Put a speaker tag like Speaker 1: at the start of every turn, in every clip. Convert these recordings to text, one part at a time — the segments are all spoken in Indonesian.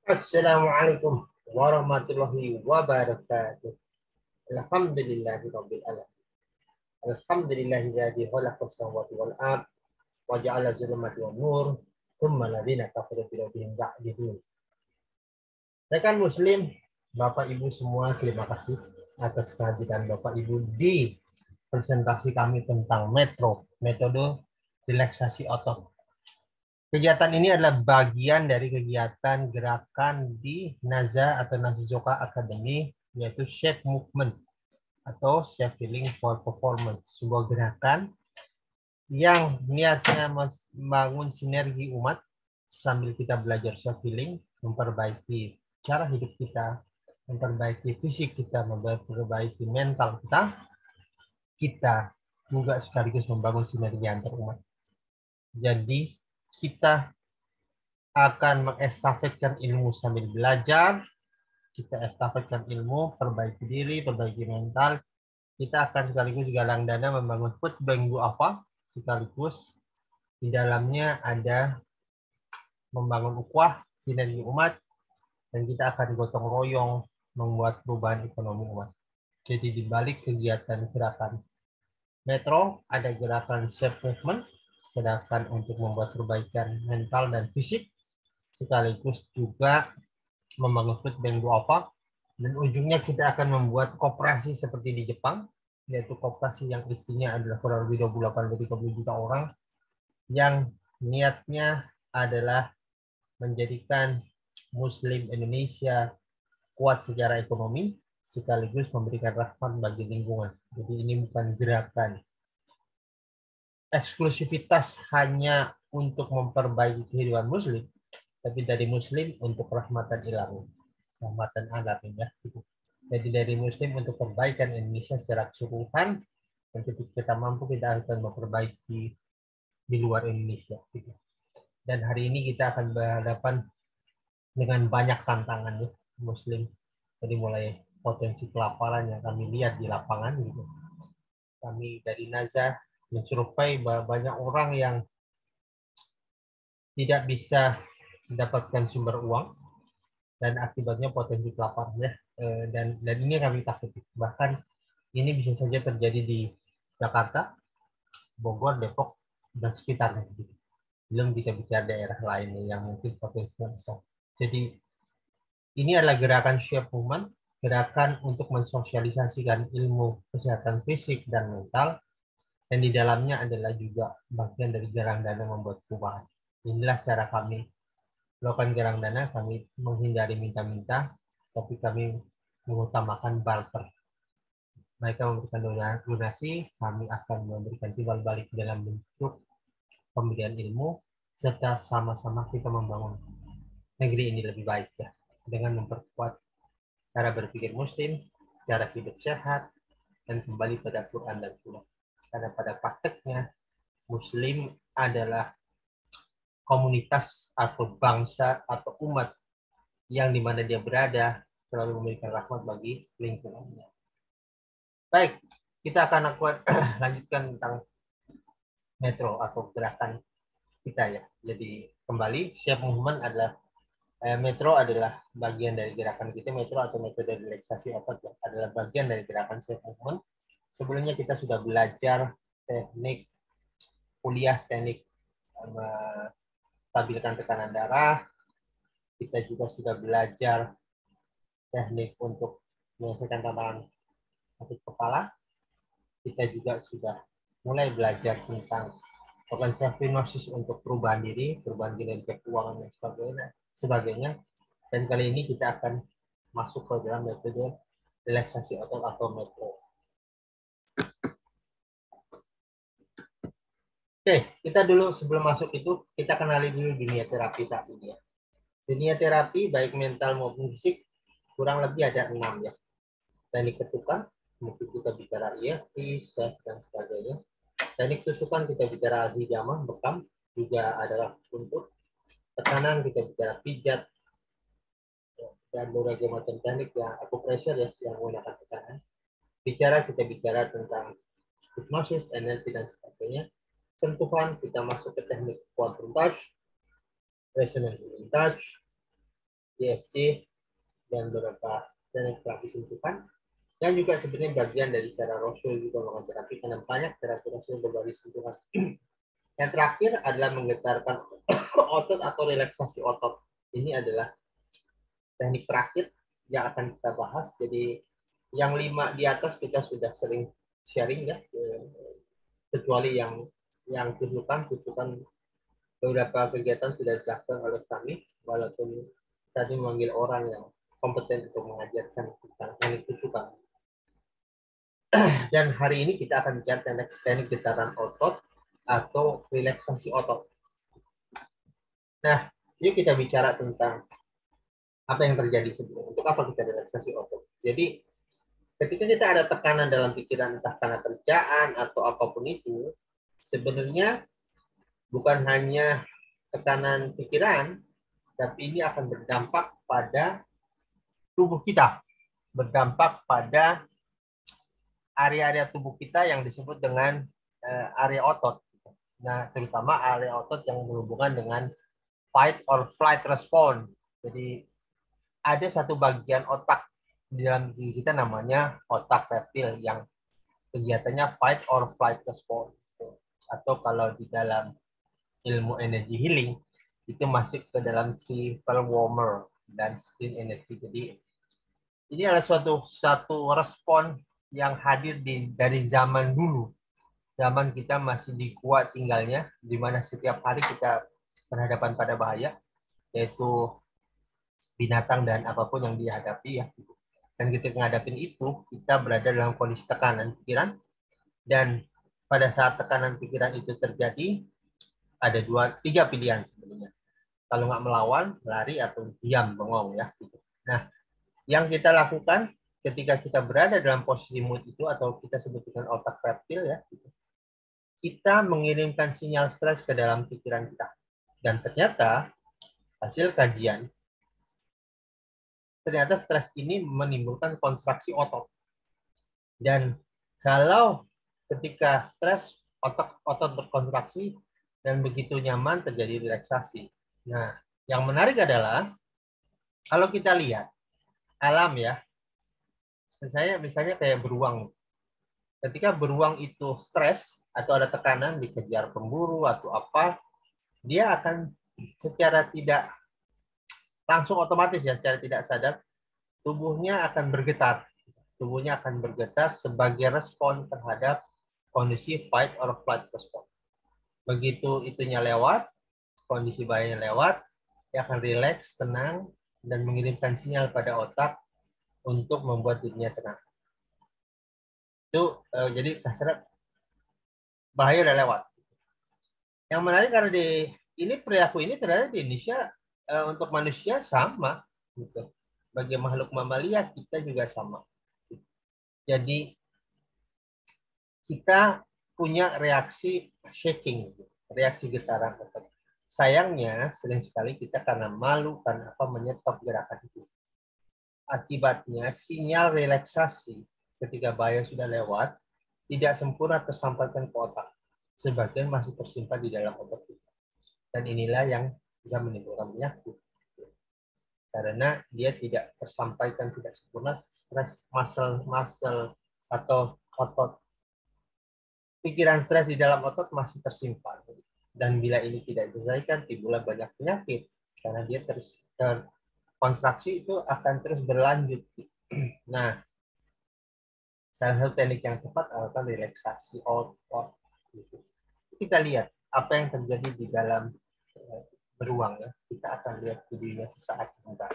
Speaker 1: Assalamualaikum warahmatullahi wabarakatuh. Alhamdulillahirabbil alamin. Alhamdulillahilladzi khalaqas samawati wal ard wa ja'ala zulumati wan nur, tsumma alladziina kafaru bi rabbihim ya'dilun. Rekan muslim, Bapak Ibu semua, terima kasih atas kehadiran Bapak Ibu di presentasi kami tentang metode relaksasi otot. Kegiatan ini adalah bagian dari kegiatan gerakan di NAZA atau Nazizoka Academy, yaitu Shape Movement atau Shape Healing for Performance. Sebuah gerakan yang niatnya membangun sinergi umat sambil kita belajar self healing, memperbaiki cara hidup kita, memperbaiki fisik kita, memperbaiki mental kita juga sekaligus membangun sinergi antar umat. Jadi kita akan mengestafetkan ilmu sambil belajar, kita estafetkan ilmu, perbaiki diri, perbaiki mental, kita akan sekaligus galang dana membangun food bank apa, sekaligus di dalamnya ada membangun ukhuwah, sinergi umat, dan kita akan gotong royong membuat perubahan ekonomi umat. Jadi di balik kegiatan gerakan Metro, ada gerakan Shape Movement, gerakan untuk membuat perbaikan mental dan fisik, sekaligus juga membangun food bank duafa, dan ujungnya kita akan membuat koperasi seperti di Jepang, yaitu koperasi yang isinya adalah kurang lebih 28-30 juta orang, yang niatnya adalah menjadikan Muslim Indonesia kuat secara ekonomi, sekaligus memberikan rahmat bagi lingkungan. Jadi ini bukan gerakan eksklusivitas hanya untuk memperbaiki kehidupan Muslim, tapi dari Muslim untuk rahmatan ilahi, rahmatan alamin ya. Jadi dari Muslim untuk perbaikan Indonesia secara keseluruhan, dan ketika kita mampu kita akan memperbaiki di luar Indonesia. Dan hari ini kita akan berhadapan dengan banyak tantangan ya, Muslim. Jadi mulai potensi kelaparan yang kami lihat di lapangan gitu. Kami dari NAZA mensurvei banyak orang yang tidak bisa mendapatkan sumber uang dan akibatnya potensi kelaparan ya. Dan ini kami takuti. Bahkan ini bisa saja terjadi di Jakarta, Bogor, Depok, dan sekitarnya. Belum kita bicara daerah lain yang mungkin potensinya besar. Jadi ini adalah gerakan Shape Movement, gerakan untuk mensosialisasikan ilmu kesehatan fisik dan mental, dan di dalamnya adalah juga bagian dari garang dana membuat perubahan. Inilah cara kami melakukan garang dana, kami menghindari minta-minta, tapi kami mengutamakan barter. Mereka memberikan donasi, kami akan memberikan timbal balik dalam bentuk pemberian ilmu, serta sama-sama kita membangun negeri ini lebih baik ya, dengan memperkuat cara berpikir Muslim, cara hidup sehat, dan kembali pada Quran dan Sunnah. Karena pada prakteknya Muslim adalah komunitas atau bangsa atau umat yang dimana dia berada selalu memberikan rahmat bagi lingkungannya. Baik, kita akan lanjutkan tentang metro atau gerakan kita ya. Jadi kembali, Shape Movement adalah metro adalah bagian dari gerakan kita. Metro atau metode relaksasi otot ya, adalah bagian dari gerakan Shape Movement. Sebelumnya kita sudah belajar teknik kuliah, teknik stabilkan tekanan darah. Kita juga sudah belajar teknik untuk menyelesaikan tantangan sakit kepala. Kita juga sudah mulai belajar tentang organ self hypnosis untuk perubahan diri, perubahan kinerja keuangan dan sebagainya. Dan kali ini kita akan masuk ke dalam metode relaksasi otot atau metro. Oke, kita dulu sebelum masuk itu kita kenali dulu dunia terapi saat ini ya. Dunia terapi baik mental maupun fisik kurang lebih ada 6 ya. Teknik ketukan, mungkin kita bicara EFT, SEF, dan sebagainya. Teknik tusukan kita bicara hijamah, bekam, juga adalah untuk tekanan kita bicara pijat, dan berbagai macam teknik yang acupressure ya, yang menggunakan tekanan. Kita bicara tentang hipnosis, NLP, dan sebagainya. Sentuhan kita masuk ke teknik quantum touch, resonance touch, ESC, dan beberapa teknik terapi sentuhan. Dan juga sebenarnya bagian dari cara Rasul juga mengajar terapi, karena banyak terapi Rasul berbagai sentuhan. Yang terakhir adalah menggetarkan otot atau relaksasi otot. Ini adalah teknik terakhir yang akan kita bahas. Jadi yang 5 di atas kita sudah sering sharing ya, kecuali yang tujukan beberapa kegiatan sudah dilakukan oleh kami, walaupun tadi memanggil orang yang kompeten untuk mengajarkan tentang teknik tujukan. Dan hari ini kita akan bicara teknik getaran otot atau relaksasi otot. Nah, yuk kita bicara tentang apa yang terjadi sebelum. Untuk apa kita relaksasi otot? Jadi, ketika kita ada tekanan dalam pikiran, entah karena kerjaan atau apapun itu, sebenarnya bukan hanya tekanan pikiran, tapi ini akan berdampak pada tubuh kita, berdampak pada area-area tubuh kita yang disebut dengan area otot. Nah, terutama area otot yang berhubungan dengan fight or flight response. Jadi ada satu bagian otak di dalam diri kita namanya otak reptil yang kegiatannya fight or flight response. Atau kalau di dalam ilmu energi healing itu masuk ke dalam triple warmer dan spleen energy. Jadi ini adalah suatu respon yang hadir dari zaman dulu. Zaman kita masih di gua tinggalnya, di mana setiap hari kita berhadapan pada bahaya, yaitu binatang dan apapun yang dihadapi ya. Dan ketika menghadapi itu, kita berada dalam kondisi tekanan pikiran. Dan pada saat tekanan pikiran itu terjadi, ada 3 pilihan sebenarnya. Kalau nggak melawan, lari, atau diam, bengong ya. Nah, yang kita lakukan ketika kita berada dalam posisi mood itu, atau kita sebut dengan otak reptil ya, kita mengirimkan sinyal stres ke dalam pikiran kita. Dan ternyata hasil kajian, ternyata stres ini menimbulkan kontraksi otot. Dan kalau ketika stres, otot berkontraksi dan begitu nyaman terjadi relaksasi. Nah, yang menarik adalah kalau kita lihat alam ya, misalnya kayak beruang. Ketika beruang itu stres atau ada tekanan, dikejar pemburu atau apa, dia akan secara tidak langsung otomatis ya, secara tidak sadar, tubuhnya akan bergetar. Tubuhnya akan bergetar sebagai respon terhadap kondisi fight or flight response. Begitu itunya lewat, kondisi bahayanya lewat, dia akan rileks, tenang, dan mengirimkan sinyal pada otak untuk membuat dirinya tenang. Itu jadi kasarnya bahaya udah lewat. Yang menarik karena perilaku ini ternyata di Indonesia untuk manusia sama gitu. Bagi makhluk mamalia kita juga sama. Jadi kita punya reaksi shaking, reaksi getaran otot. Sayangnya sering sekali kita karena malu, karena apa, menyetop gerakan itu. Akibatnya sinyal relaksasi ketika bahaya sudah lewat tidak sempurna tersampaikan ke otak. Sebagian masih tersimpan di dalam otot kita. Dan inilah yang bisa menimbulkan penyakit. Karena dia tidak tersampaikan, tidak sempurna, stres muscle atau otot. Pikiran stres di dalam otot masih tersimpan. Dan bila ini tidak diselesaikan, timbullah banyak penyakit. Karena dia konstruksi itu akan terus berlanjut. Nah, salah satu teknik yang tepat adalah relaksasi otot. Kita lihat apa yang terjadi di dalam beruang ya. Kita akan lihat videonya saat sebentar.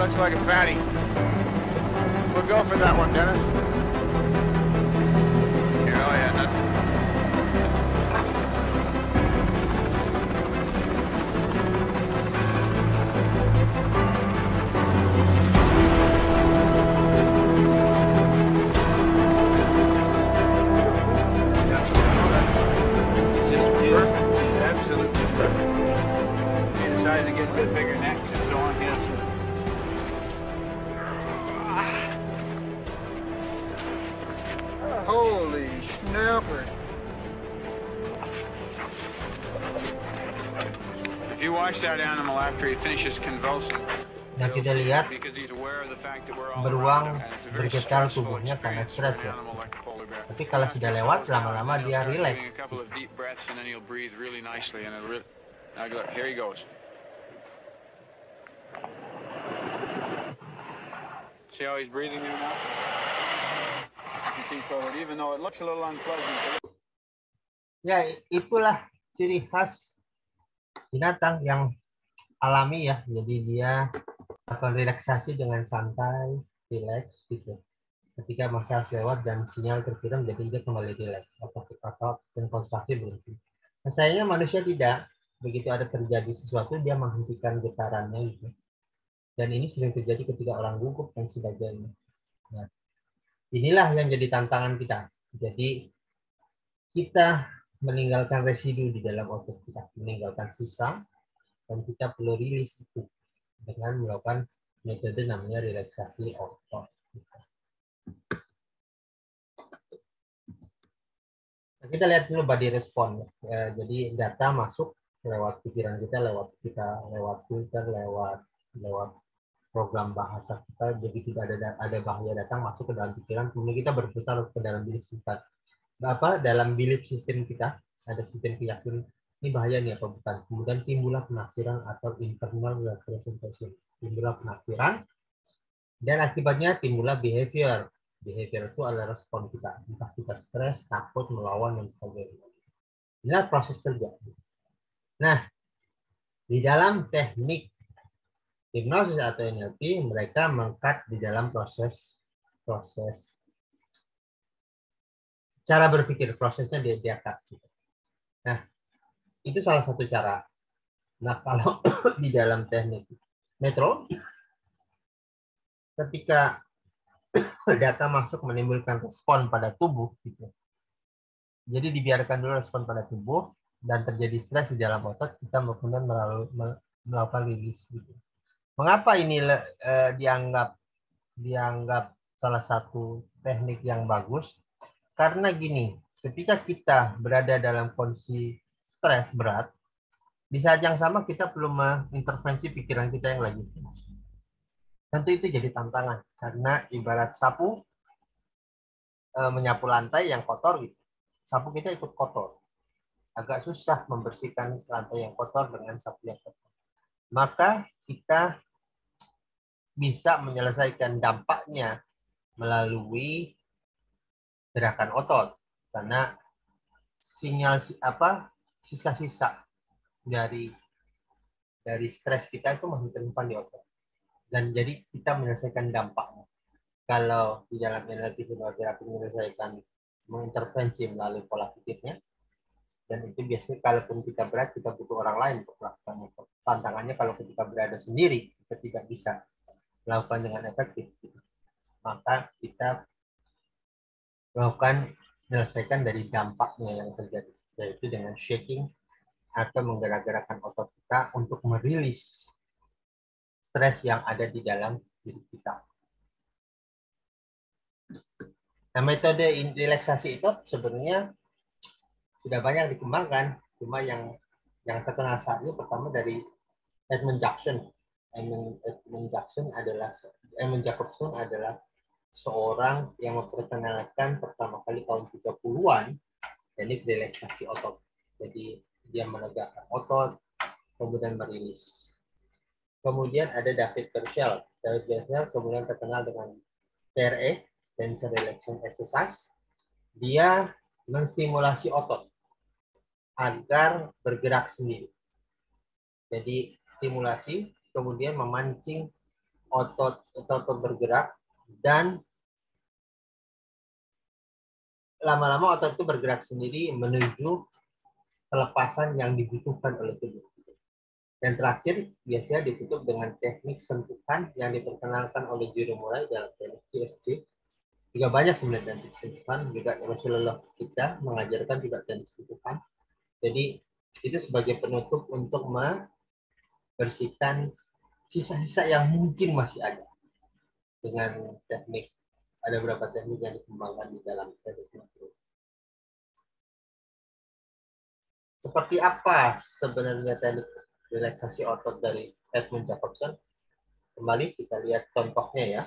Speaker 2: looks like a fatty. We'll go for that one, Dennis. Here, oh yeah, nothing. Absolutely perfect. He decides to get a bit bigger neck and so on. Yes.
Speaker 3: Holy snapper.
Speaker 2: If you watch that animal after he finishes convulsing,
Speaker 1: Nah, kita lihat
Speaker 2: because he's aware of the fact that we're all
Speaker 1: beruang
Speaker 2: around him, and it's a very
Speaker 1: bergetar
Speaker 2: stressful
Speaker 1: tubuhnya karena
Speaker 2: experience for
Speaker 1: stres
Speaker 2: an
Speaker 1: ya.
Speaker 2: animal like a polar bear.
Speaker 1: Tapi kalau sudah lewat, lama-lama dia
Speaker 2: He'll start
Speaker 1: relax.
Speaker 2: doing a couple of deep breaths and then he'll breathe really nicely and it'll really... Now look, here he goes. See how he's breathing there now? You can see so that even though it looks a little unpleasant.
Speaker 1: Ya, itulah ciri khas binatang yang alami ya. Jadi dia akan relaksasi dengan santai, relax gitu. Ketika masa lewat dan sinyal terkirim, jadi dia kembali relax. Atau konsentrasi berhenti. Nah, sayangnya manusia tidak. Begitu ada terjadi sesuatu, dia menghentikan getarannya gitu. Dan ini sering terjadi ketika orang gugup dan sebagainya. Nah, inilah yang jadi tantangan kita. Jadi kita meninggalkan residu di dalam otot kita, meninggalkan sisa, dan kita perlu rilis itu dengan melakukan metode namanya relaksasi otot. Nah, kita lihat dulu body response. Jadi data masuk lewat pikiran kita, lewat filter, lewat program bahasa kita. Jadi tidak ada bahaya datang masuk ke dalam pikiran, kemudian kita berputar ke dalam belief system. Dalam belief system kita ada sistem keyakinan ini bahaya nih apa bukan. Kemudian timbullah penafsiran atau internal representation. Timbullah penafsiran dan akibatnya timbullah behavior. Behavior itu adalah respon kita. Entah kita stres, takut, melawan, dan sebagainya. Inilah proses kerja. Nah, di dalam teknik hipnosis atau NLP, mereka mengkat di dalam proses cara berpikir, prosesnya dia cut. Nah, itu salah satu cara. Nah, kalau di dalam teknik metro, ketika data masuk menimbulkan respon pada tubuh, gitu. Jadi dibiarkan dulu respon pada tubuh dan terjadi stres di dalam otot, kita kemudian melakukan rilis. Gitu. Mengapa ini dianggap salah satu teknik yang bagus? Karena gini, ketika kita berada dalam kondisi stres berat, di saat yang sama kita perlu mengintervensi pikiran kita yang lagi stres. Tentu itu jadi tantangan, karena ibarat sapu menyapu lantai yang kotor, gitu. Sapu kita ikut kotor. Agak susah membersihkan lantai yang kotor dengan sapu yang kotor. Maka kita bisa menyelesaikan dampaknya melalui gerakan otot, karena sisa-sisa dari stres kita itu masih tersimpan di otot, dan jadi kita menyelesaikan dampaknya. Kalau di dalam NLP hipnoterapi menyelesaikan mengintervensi melalui pola pikirnya, dan itu biasanya kalaupun kita berat kita butuh orang lain untuk melakukannya. Tantangannya kalau kita berada sendiri kita tidak bisa melakukan dengan efektif, maka kita menyelesaikan dari dampaknya yang terjadi, yaitu dengan shaking atau menggerak-gerakkan otot kita untuk merilis stres yang ada di dalam diri kita. Nah, metode relaksasi itu sebenarnya sudah banyak dikembangkan, cuma yang terkenal saat ini pertama dari Edmund Jacobson. Edmund Jacobson adalah seorang yang memperkenalkan pertama kali tahun 30-an teknik relaksasi otot. Jadi dia menegakkan otot, kemudian merilis. Kemudian ada David Purcell. David Purcell kemudian terkenal dengan TRE, Tensor Relaxation Exercise. Dia menstimulasi otot agar bergerak sendiri. Jadi stimulasi kemudian memancing otot bergerak, dan lama-lama otot itu bergerak sendiri menuju pelepasan yang dibutuhkan oleh tubuh. Dan terakhir, biasanya ditutup dengan teknik sentuhan yang diperkenalkan oleh juru mulai dalam teknik TSC. Juga banyak sebenarnya teknik sentuhan, juga Rasulullah kita mengajarkan juga teknik sentuhan. Jadi itu sebagai penutup untuk membersihkan sisa-sisa yang mungkin masih ada. Dengan teknik, ada beberapa teknik yang dikembangkan di dalam teknik makro. Seperti apa sebenarnya teknik relaksasi otot dari Edmund Jacobson? Kembali kita lihat contohnya ya.